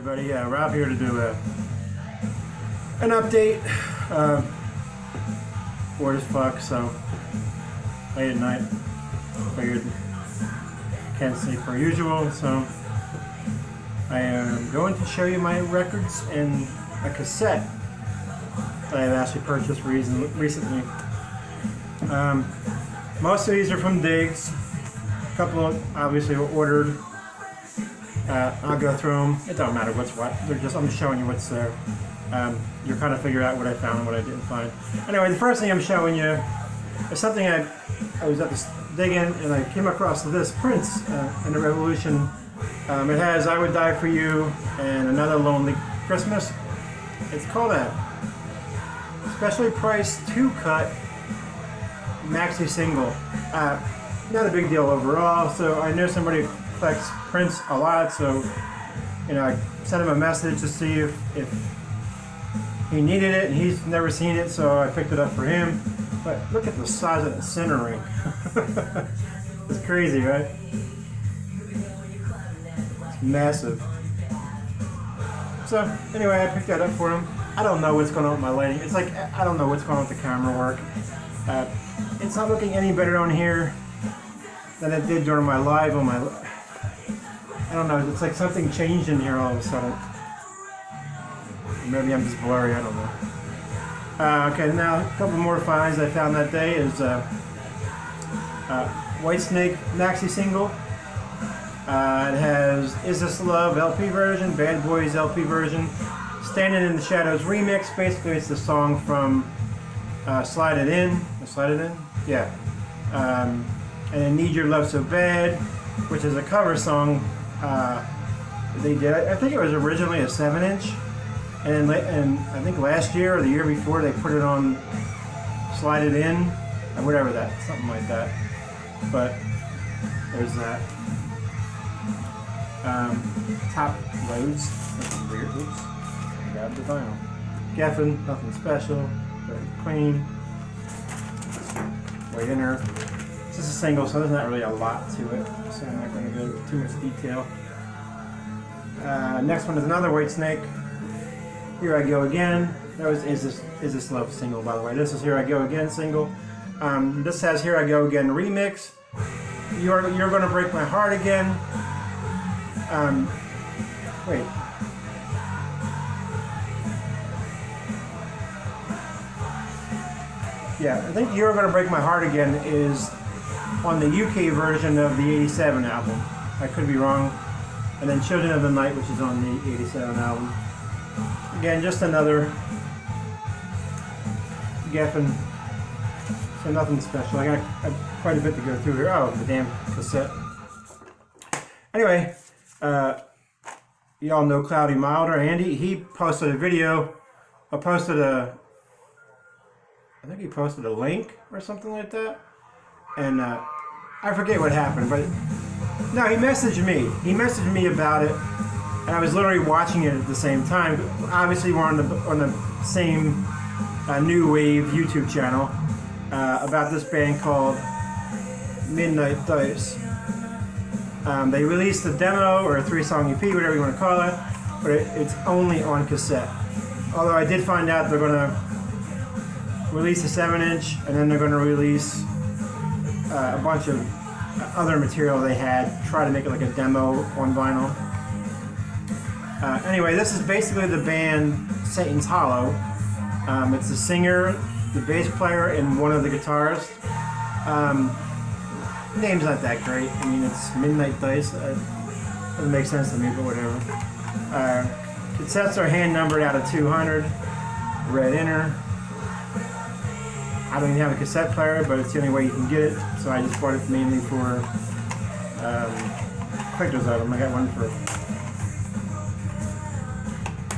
everybody. Yeah, Rob here to do an update. Bored as fuck, so late at night. Figured can't sleep per usual, so I am going to show you my records in a cassette that I've actually purchased recently. Most of these are from Diggs. A couple of obviously were ordered. I'll go through them. It don't matter what's what. I'm just showing you what's there. You'll kind of figure out what I found and what I didn't find. Anyway, the first thing I'm showing you is something I was at this digging and I came across this Prince in the Revolution. It has "I Would Die for You" and "Another Lonely Christmas." It's called a specially priced 2-cut maxi single. Not a big deal overall. So I know somebody collects Prince a lot, so I sent him a message to see if he needed it, and he's never seen it, so I picked it up for him. But look at the size of the center ring. It's crazy, right? It's massive. So anyway, I picked that up for him. I don't know what's going on with my lighting. It's like, I don't know what's going on with the camera work. It's not looking any better on here than it did during my live on my... I don't know, it's like something changed in here all of a sudden. Maybe I'm just blurry, I don't know. Okay, now a couple more finds I found that day is Whitesnake maxi single. It has "Is This Love" LP version, "Bad Boys" LP version, "Standing in the Shadows" remix. Basically, it's the song from Slide It In. Slide It In? Yeah. And then "Need Your Love So Bad," which is a cover song they did. I think it was originally a 7-inch. And I think last year or the year before they put it on Slide It In, or whatever something like that. But there's that. Top loads. That's weird. Oops. Grab the vinyl. Geffen, nothing special. Very clean. White inner. This is a single, so there's not really a lot to it. So I'm not going to go into too much detail. Next one is another Whitesnake. "Here I Go Again." That was Is This Love single, by the way. This is "Here I Go Again" single. This has "Here I Go Again" remix. You're Gonna Break My Heart Again. Wait. Yeah, I think "You're Gonna Break My Heart Again" is on the UK version of the '87 album. I could be wrong. And then "Children of the Night," which is on the '87 album. Again, just another Geffen. So nothing special. I got quite a bit to go through here. Oh, the damn cassette. Anyway, y'all know Cloudy Milder. Andy, he posted a video. I think he posted a link or something like that. And I forget what happened, but no, he messaged me. He messaged me about it. And I was literally watching it at the same time. Obviously, we're on the same new wave YouTube channel about this band called Midnight Dice. They released a demo or a 3-song EP, whatever you want to call it, but it's only on cassette. Although I did find out they're going to release a 7-inch, and then they're going to release a bunch of other material they had, try to make it like a demo on vinyl. Anyway, this is basically the band Satan's Hollow. It's the singer, the bass player, and one of the guitarists. Name's not that great. I mean, it's Midnight Dice. Doesn't make sense to me, but whatever. Cassettes are hand numbered out of 200. Red inner. I don't even have a cassette player, but it's the only way you can get it. So I just bought it mainly for collector's item. I got one for...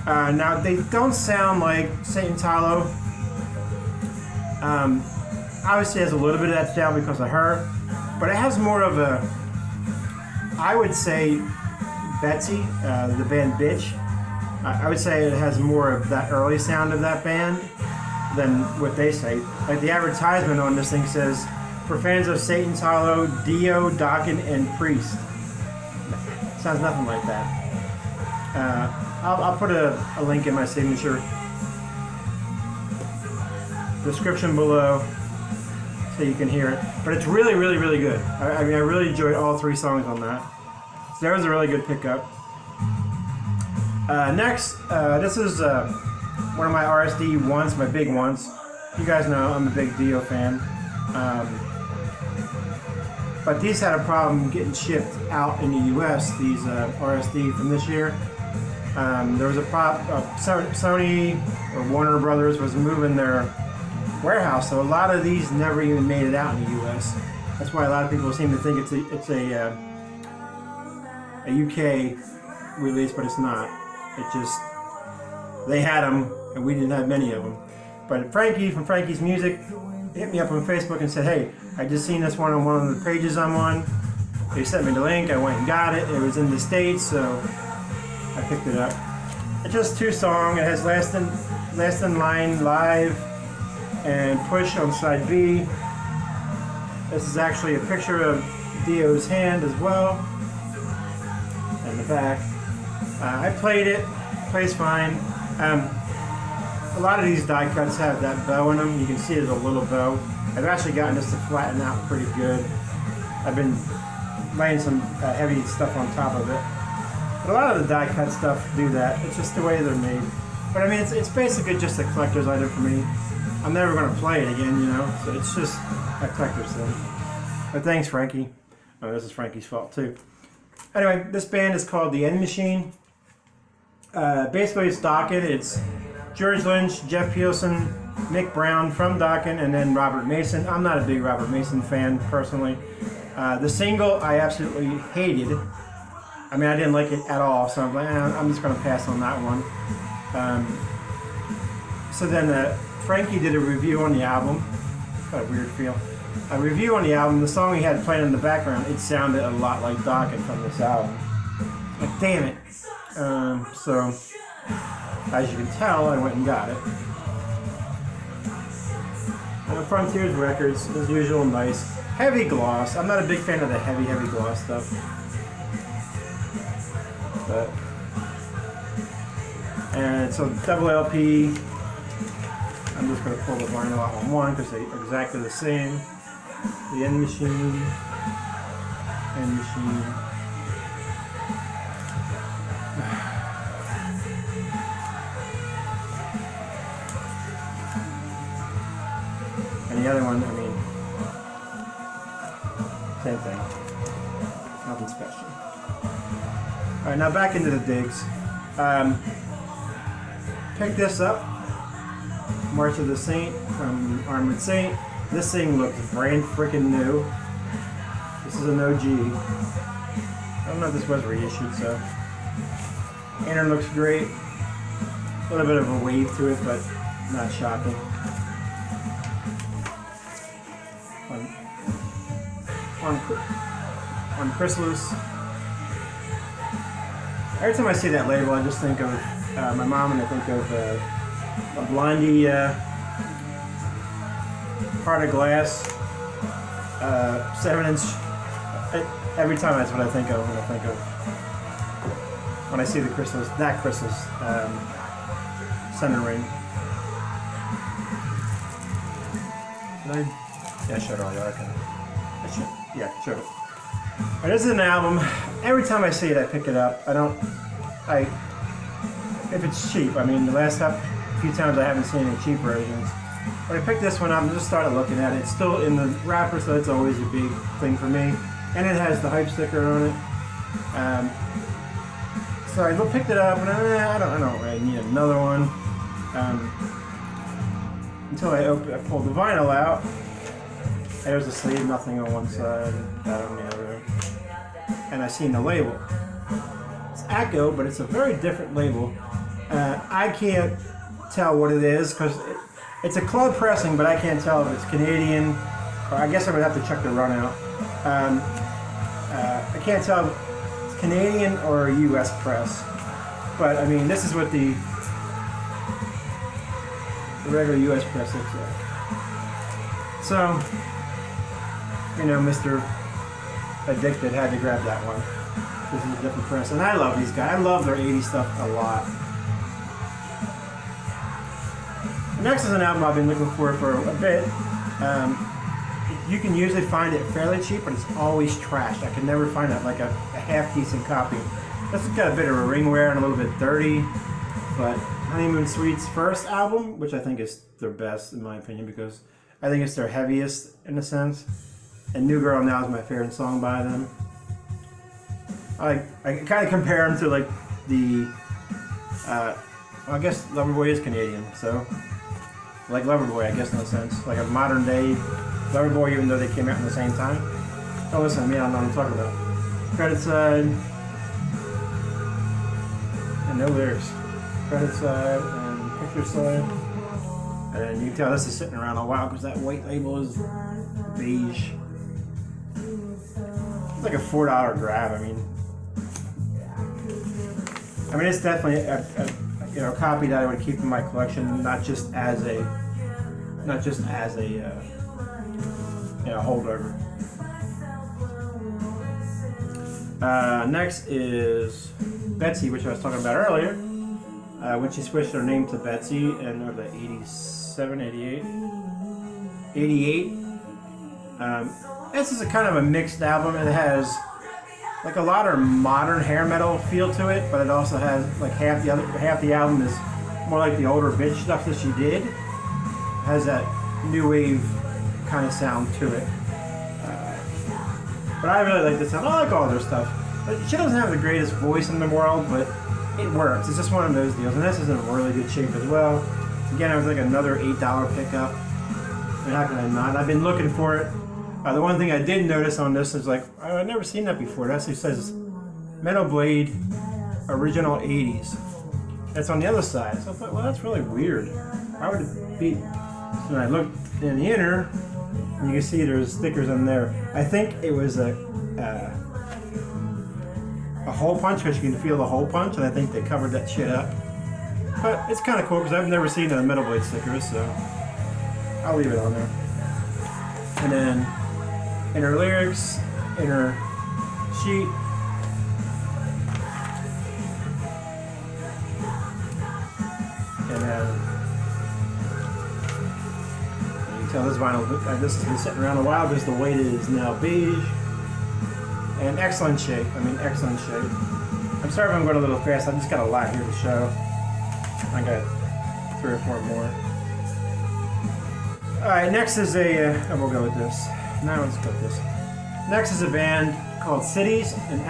now, they don't sound like Satan's Hollow. Obviously, it has a little bit of that sound because of her, but it has more of a, I would say, Betsy, the band Bitch. I would say it has more of that early sound of that band than what they say. Like the advertisement on this thing says, "For fans of Satan's Hollow, Dio, Dokken, and Priest." Sounds nothing like that. I'll put a link in my signature description below so you can hear it. But it's really, really, really good. I mean, I really enjoyed all 3 songs on that. So that was a really good pickup. Next, this is one of my RSD ones, my big ones. You guys know I'm a big Dio fan. But these had a problem getting shipped out in the US, these RSD from this year. There was a Sony or Warner Brothers was moving their warehouse, so a lot of these never even made it out in the US. That's why a lot of people seem to think it's a UK release, but it's not. It just, they had them and we didn't have many of them. But Frankie from Frankie's Music hit me up on Facebook and said, hey, I just seen this one on one of the pages I'm on. They sent me the link, I went and got it. It was in the States, so I picked it up. It's just 2 songs. It has Last in Line Live and Push on side B. This is actually a picture of Dio's hand as well. In the back. I played it, plays fine. A lot of these die cuts have that bow in them. You can see there's a little bow. I've actually gotten this to flatten out pretty good. I've been laying some heavy stuff on top of it. But a lot of the die cut stuff do that. It's just the way they're made. But I mean, it's basically just a collector's item for me. I'm never going to play it again, you know. So it's just a collector's thing. But thanks, Frankie. Oh, this is Frankie's fault too. Anyway, this band is called The End Machine. Basically, it's Dokken. It's George Lynch, Jeff Peelson, Mick Brown from Dokken, and then Robert Mason. I'm not a big Robert Mason fan, personally. The single, I absolutely hated. I mean, I didn't like it at all, so I'm like, I'm just going to pass on that one. So then Frankie did a review on the album. Got a weird feel. A review on the album. The song he had playing in the background, it sounded a lot like Dokken from this album. Like, damn it. So, as you can tell, I went and got it. Frontiers Records, as usual, nice. Heavy gloss. I'm not a big fan of the heavy gloss stuff. But, and so double LP. I'm just going to pull the vinyl out on one because they're exactly the same. The End Machine. End Machine. And the other one, I mean, same thing. Nothing special. Alright, now back into the digs. Pick this up. March of the Saint from Armored Saint. This thing looks brand freaking new. This is an OG. I don't know if this was reissued, so. Inner looks great. A little bit of a wave to it, but not shocking. On Chrysalis. Every time I see that label, I just think of my mom, and I think of a Blondie Heart of Glass 7-inch. Every time that's what I think of when I see the Chrysalis, that Chrysalis center ring. Yeah, I showed it earlier. Yeah, showed it. Alright, this is an album. Every time I see it, I pick it up. If it's cheap. I mean, the last few times I haven't seen any cheap versions. When I picked this one up, I just started looking at it. It's still in the wrapper, so it's always a big thing for me. And it has the hype sticker on it. So I picked it up, and I don't really need another one. Until I pulled the vinyl out. There's the sleeve, nothing on one side, that on the other. And I seen the label. It's Echo, but it's a very different label. I can't tell what it is because it's a club pressing, but I can't tell if it's Canadian, or I guess I would have to check the run out. I can't tell if it's Canadian or a US press. But I mean, this is what the regular US press looks like. So, you know, Mr. Addicted had to grab that one. This is a different press, and I love these guys. I love their 80s stuff a lot. Next is an album I've been looking for a bit. You can usually find it fairly cheap, but it's always trashed. I can never find a half-decent copy. This has got a bit of a ring wear and a little bit dirty, but Honeymoon Suite's first album, which I think is their best in my opinion, because I think it's their heaviest in a sense. And New Girl Now is my favorite song by them. I kind of compare them to like the, well, I guess Loverboy is Canadian, so like Loverboy, I guess in a sense, like a modern day Loverboy, even though they came out in the same time. Oh, listen to me, I don't know what I'm talking about. Credit side, and no lyrics. Credit side and picture side, and you can tell this is sitting around a while because that white label is beige. It's like a $4 grab. I mean, it's definitely a copy that I would keep in my collection, not just as a holdover. Next is Betsy, which I was talking about earlier, when she switched her name to Betsy in the 87, 88. This is a kind of a mixed album. It has like a lot of modern hair metal feel to it, but it also has like half the album is more like the older bitch stuff that she did. It has that new wave kind of sound to it. But I really like this sound. I like all their stuff. She doesn't have the greatest voice in the world, but it works. It's just one of those deals. And this is in really good shape as well. Again, it was like another $8 pickup. And how can I not? I've been looking for it. The one thing I did notice on this is like, I've never seen that before. It actually says Metal Blade Original 80s. That's on the other side. So I thought, well, that's really weird. Why would it be? So when I looked in the inner, and you can see there's stickers on there. I think it was a hole punch, because you can feel the hole punch, and I think they covered that shit up. But it's kind of cool because I've never seen a Metal Blade sticker, so I'll leave it on there. And then inner lyrics, inner sheet. And then you can tell this vinyl, this has been sitting around a while because the weight is now beige. And excellent shape. I mean, excellent shape. I'm sorry if I'm going a little fast. I've just got a lot here to show. I got 3 or 4 more. Alright, next is we'll go with this. Now let's go with this. Next is a band called Cities, and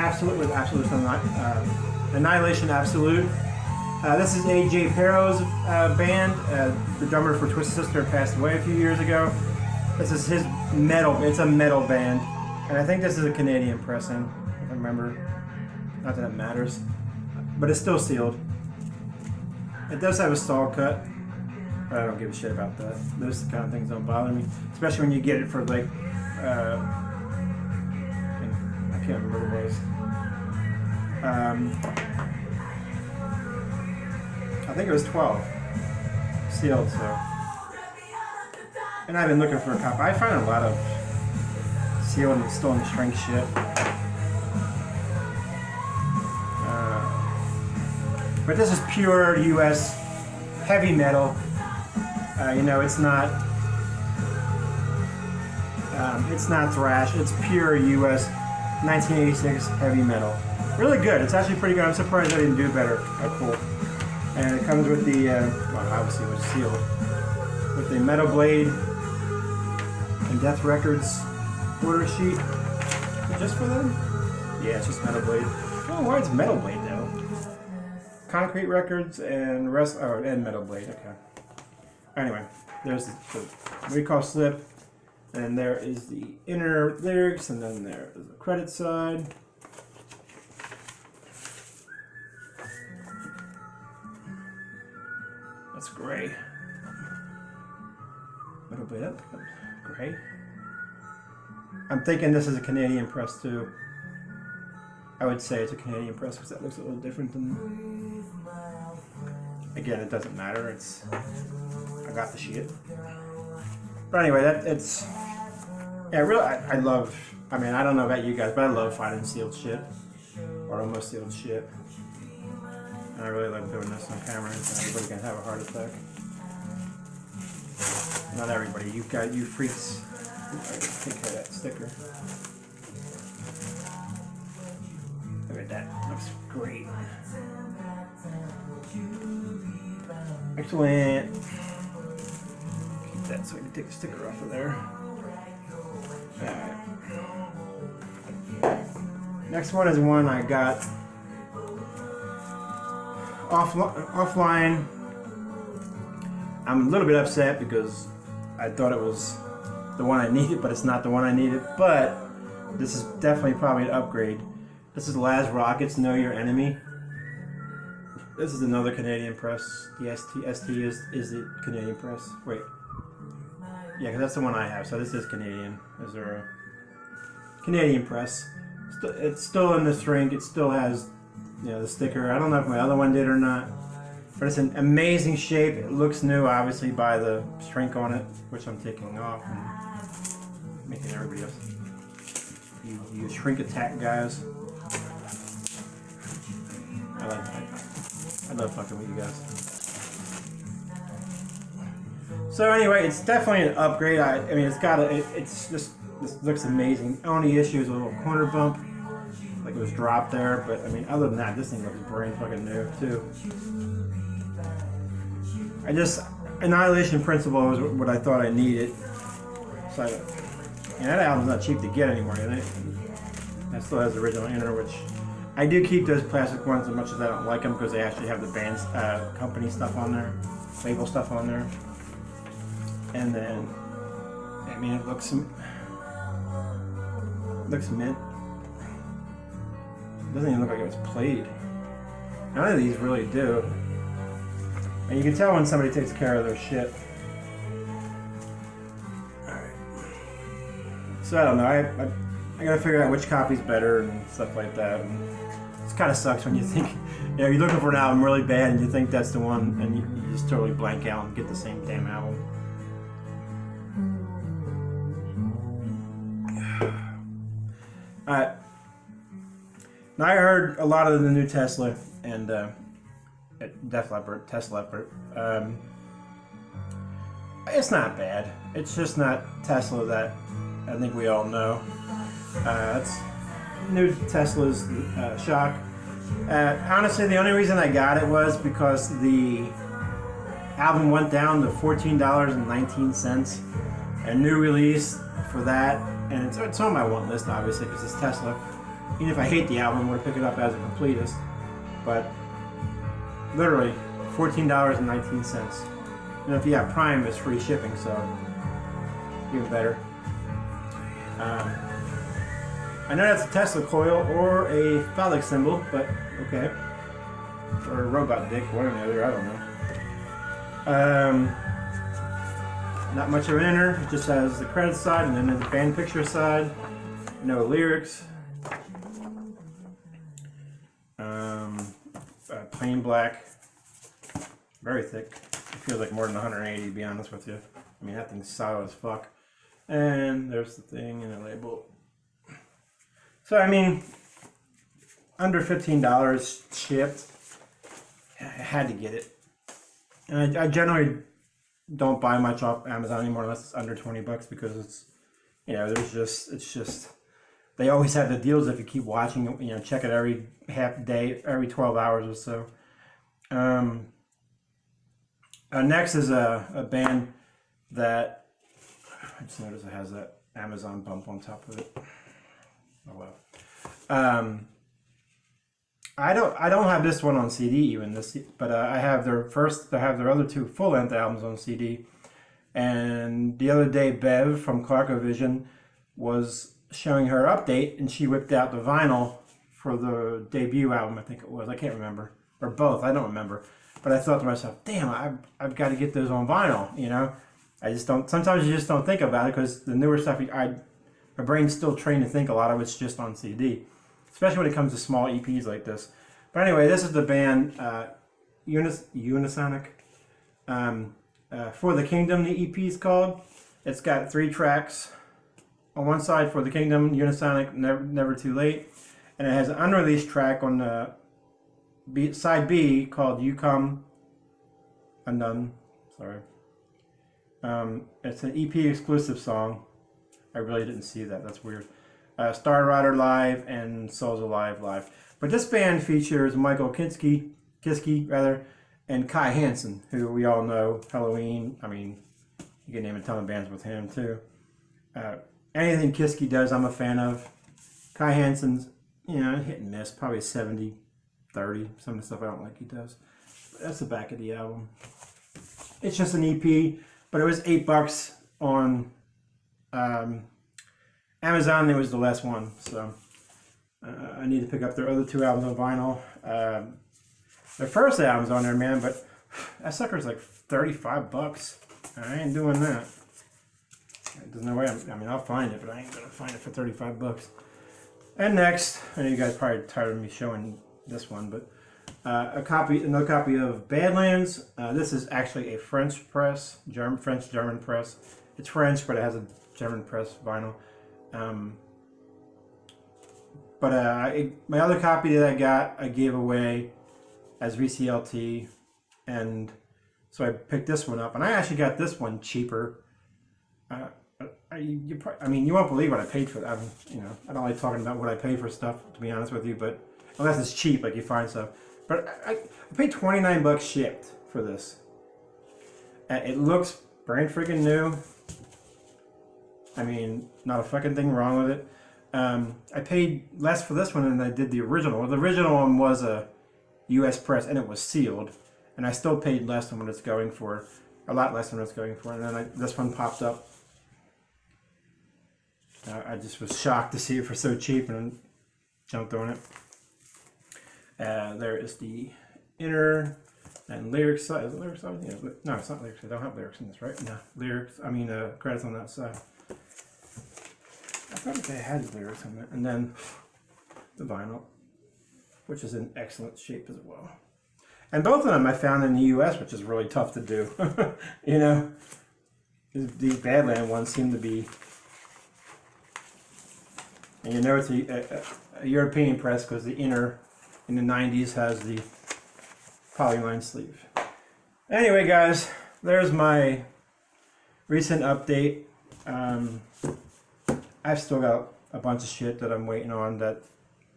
Annihilation Absolute. This is A.J. Perro's band. The drummer for Twisted Sister passed away a few years ago. This is his metal. It's a metal band. And I think this is a Canadian pressing, if I remember. Not that it matters. But it's still sealed. It does have a stall cut. But I don't give a shit about that. Those kind of things don't bother me. Especially when you get it for like, I can't remember what it was. I think it was 12. Sealed, so. And I've been looking for a copy. I find a lot of sealed and stolen strength shit. But this is pure US heavy metal. It's not thrash. It's pure US 1986 heavy metal. Really good. It's actually pretty good. I'm surprised I didn't do better. Oh, cool. And it comes with the, well, obviously it was sealed, with the Metal Blade and Death Records order sheet. Just for them? Yeah, it's just Metal Blade. I don't know why it's Metal Blade though. Concrete Records and and Metal Blade. Okay. Anyway, there's the recall slip, and there is the inner lyrics, and then there is the credit side. That's gray. Metal Blade up. Gray. I'm thinking this is a Canadian press too. I would say it's a Canadian press because that looks a little different than. Again, it doesn't matter. I got the shit. But anyway, I love. I mean, I don't know about you guys, but I love finding sealed shit. almost sealed shit. And I really like doing this on camera, so everybody can have a heart attack. Not everybody, you freaks. Take care of that sticker. Look at that, looks great. Excellent. Keep that so I can take the sticker off of there. Alright. Next one is one I got offline. I'm a little bit upset because I thought it was the one I needed, but it's not the one I needed. But this is definitely probably an upgrade. This is Laz Rocket's Know Your Enemy. This is another Canadian press. The ST is the Canadian press. Wait. Yeah, because that's the one I have. So this is Canadian. Is there a Canadian press? It's still in the shrink. It still has, you know, the sticker. I don't know if my other one did or not. But it's an amazing shape. It looks new, obviously, by the shrink on it, which I'm taking off and making everybody else. You shrink attack guys. I like that. I love fucking with you guys. So anyway, it's definitely an upgrade. I mean, it's got it's just, this looks amazing. Only issue is a little corner bump, like it was dropped there. But I mean, other than that, this thing looks brand fucking new too. Annihilation Principle was what I thought I needed. So, and that album's not cheap to get anymore, is it? That still has the original inner, which I do keep those plastic ones as much as I don't like them because they actually have the band's company stuff on there, label stuff on there. And then, I mean, it looks mint. It doesn't even look like it was played. None of these really do. And you can tell when somebody takes care of their shit. Alright. So I don't know, I gotta figure out which copy's better and stuff like that. And it kind of sucks when you think, you know, you're looking for an album really bad and you think that's the one and you just totally blank out and get the same damn album. Alright. Now I heard a lot of the new Tesla and Def Leppard, Tesla Leppard. It's not bad. It's just not Tesla that I think we all know. It's new Tesla's Shock. Honestly, the only reason I got it was because the album went down to $14.19. A new release for that, and it's on my want list obviously because it's Tesla. Even if I hate the album, I'm going to pick it up as a completist. But literally $14.19. And if you have Prime, it's free shipping, so even better. I know that's a Tesla coil or a phallic symbol, but okay. Or a robot dick, one or the other, I don't know. Not much of an inner, it just has the credits side and then the band picture side. No lyrics. Plain black. Very thick. It feels like more than 180 to be honest with you. I mean, that thing's solid as fuck. And there's the thing and the label. So, I mean, under $15 shipped. I had to get it. And I generally don't buy much off Amazon anymore unless it's under 20 bucks because it's, you know, it's just, they always have the deals if you keep watching it, you know, check it every half day, every 12 hours or so. Next is a band that, I just noticed it has that Amazon bump on top of it. Oh well. I don't have this one on CD even but I have their other two full-length albums on CD. And the other day, Bev from ClarkOvision was showing her update, and she whipped out the vinyl for the debut album. I think it was. I can't remember, or both. I don't remember. But I thought to myself, damn, I've got to get those on vinyl. You know, I just don't. Sometimes you just don't think about it because the newer stuff, my brain's still trained to think a lot of it's just on CD. Especially when it comes to small EPs like this. But anyway, this is the band Unisonic. For the Kingdom, the EP is called. It's got 3 tracks. On one side, For the Kingdom, Unisonic, Never Too Late. and it has an unreleased track on the side B called "You Come Undone." Sorry. It's an EP exclusive song. I really didn't see that. That's weird. Star Rider Live and Souls Alive Live. But this band features Michael Kiske, and Kai Hansen, who we all know. Halloween. I mean, you can name a ton of bands with him too. Anything Kiske does, I'm a fan of. Kai Hansen's, hit and miss. Probably 70-30. Some of the stuff I don't like he does. But that's the back of the album. It's just an EP, but it was $8 on Amazon. It was the last one, so I need to pick up their other 2 albums on vinyl. Their first album's on there, man, but that sucker's like $35. I ain't doing that. There's no way. I'll find it, but I ain't gonna find it for $35. And next, I know you guys probably tired of me showing this one, but another copy of Badlands. This is actually a French press, French-German press. It's French, but it has a German press vinyl. My other copy that I got, I gave away as VCLT, and so I picked this one up, and I actually got this one cheaper. You won't believe what I paid for that. I don't like talking about what I pay for stuff, to be honest with you, but unless it's cheap, like you find stuff. But I paid $29 shipped for this. It looks brand freaking new. Not a fucking thing wrong with it. I paid less for this one than I did the original. Well, the original one was a U.S. press, and it was sealed. And I still paid less than what it's going for. A lot less than what it's going for. And then this one popped up. I just was shocked to see it for so cheap and jumped on it. There is the inner and lyrics side. Is it lyrics side? Yeah, no, it's not lyrics. I don't have lyrics in this, right? No, credits on that side. I thought they had lyrics on it. And then the vinyl, which is in excellent shape as well. And both of them I found in the U.S., which is really tough to do. These Badland ones seem to be, and it's a European press because the inner in the 90s has the polyline sleeve. Anyway, guys, there's my recent update. I've still got a bunch of shit that I'm waiting on that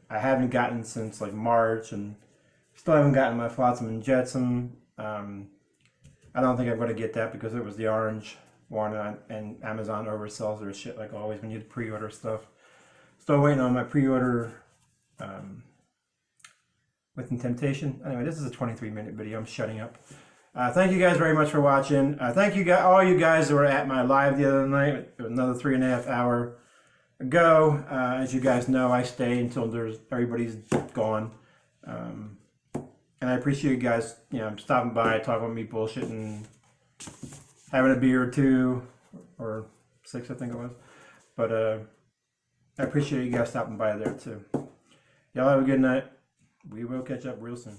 I haven't gotten since like March, and still haven't gotten my Flotsam and Jetsam. I don't think I'm going to get that because it was the orange one, and Amazon oversells their shit like always when you pre-order stuff. Still waiting on my pre-order Within Temptation. Anyway, this is a 23-minute video. I'm shutting up. Thank you guys very much for watching. Thank you all you guys that were at my live the other night. It was another 3.5 hour ago. As you guys know, I stay until everybody's gone. And I appreciate you guys, stopping by, talking with me, bullshitting, having a beer or 2 or 6, I think it was. But I appreciate you guys stopping by there too. Y'all have a good night. We will catch up real soon.